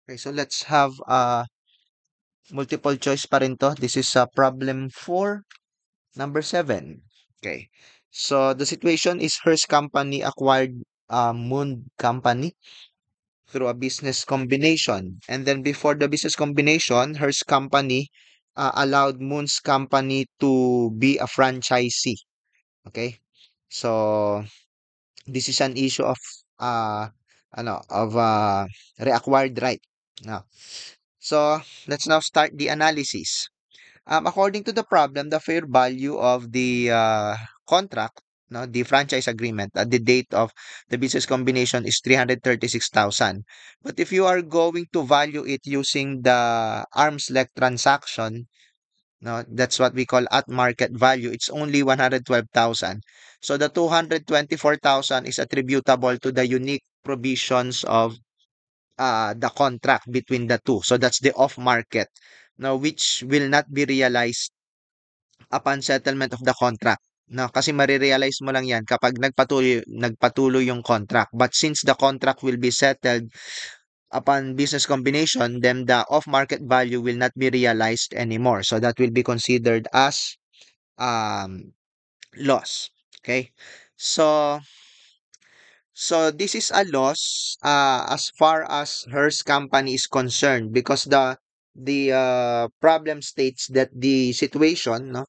Okay, so let's have multiple choice pa rin to. This is problem 4, number 7. Okay. So the situation is Hearst Company acquired Moon Company through a business combination. And then before the business combination, Hearst Company allowed Moon's company to be a franchisee. Okay? So this is an issue of uh reacquired right. Now, so let's now start the analysis. According to the problem, the fair value of the contract, no, the franchise agreement at the date of the business combination is 336,000. But if you are going to value it using the arm's length transaction, no, that's what we call at market value. It's only 112,000. So the 224,000 is attributable to the unique provisions of the contract between the two. So that's the off market. Now, which will not be realized upon settlement of the contract. No, kasi marirealize mo lang yan kapag nagpatuloy yung contract. But since the contract will be settled upon business combination, then the off-market value will not be realized anymore. So that will be considered as um, loss. Okay? So so this is a loss as far as Hearst Company is concerned because the problem states that the situation, no,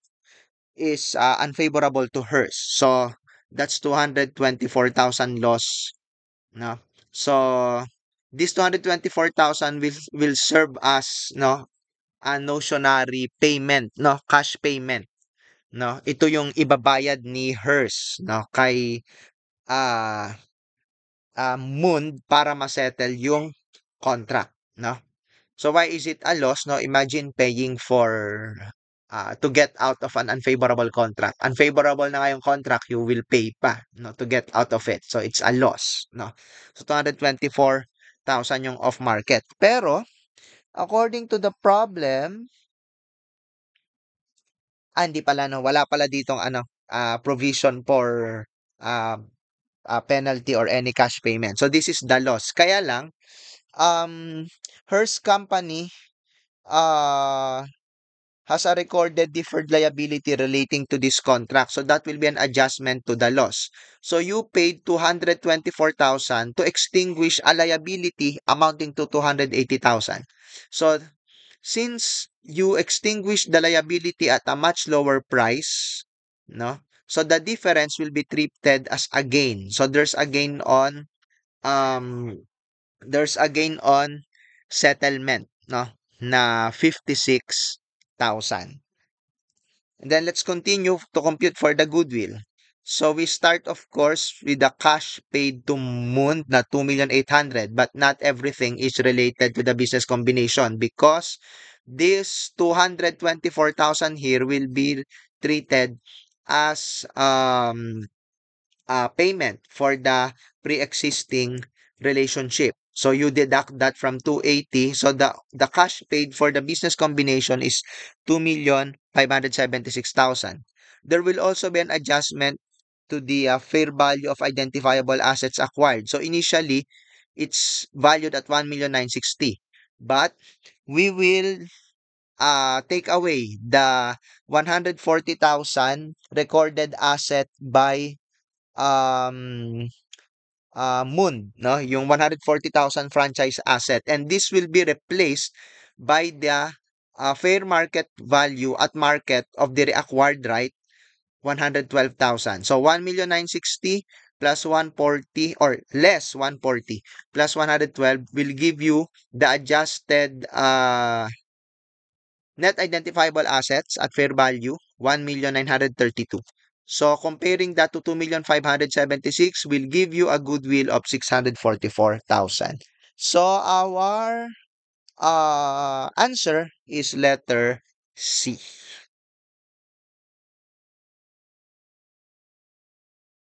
is unfavorable to Hearst. So that's 224,000 loss, no. So this 224,000 will serve as, no, a notionary payment, no, cash payment, no. Ito yung ibabayad ni Hearst, no, kay ah Moon para ma-settle yung contract, no? So why is it a loss, no? Imagine paying for to get out of an unfavorable contract. Unfavorable na nga yung contract, you will pay pa, no, to get out of it. So it's a loss, no? So 224,000 yung off market. Pero according to the problem, hindi pala, no, wala pala ditong provision for uh, penalty or any cash payment. So this is the loss. Kaya lang um Hearst Company uh has a recorded deferred liability relating to this contract. So that will be an adjustment to the loss. So you paid 224,000 to extinguish a liability amounting to 280,000. So since you extinguish the liability at a much lower price, no? So the difference will be treated as a gain. So um there's a gain on settlement, no, na 56,000. And then let's continue to compute for the goodwill. So we start, of course, with the cash paid to Moon na 2,800,000, but not everything is related to the business combination because this 224,000 here will be treated as payment for the pre-existing relationship. So you deduct that from 280. So the cash paid for the business combination is 2,576,000. There will also be an adjustment to the fair value of identifiable assets acquired. So initially, it's valued at 1,960,000. But we will take away the 140,000 recorded asset by um Moon, no, yung 140,000 franchise asset, and this will be replaced by the fair market value at market of the reacquired right, 112,000. So 1,960,000 plus 140 or less 140 plus 112 will give you the adjusted net identifiable assets at fair value, 1,932,000. So comparing that to 2,576,000 will give you a goodwill of 644,000. So our answer is letter C.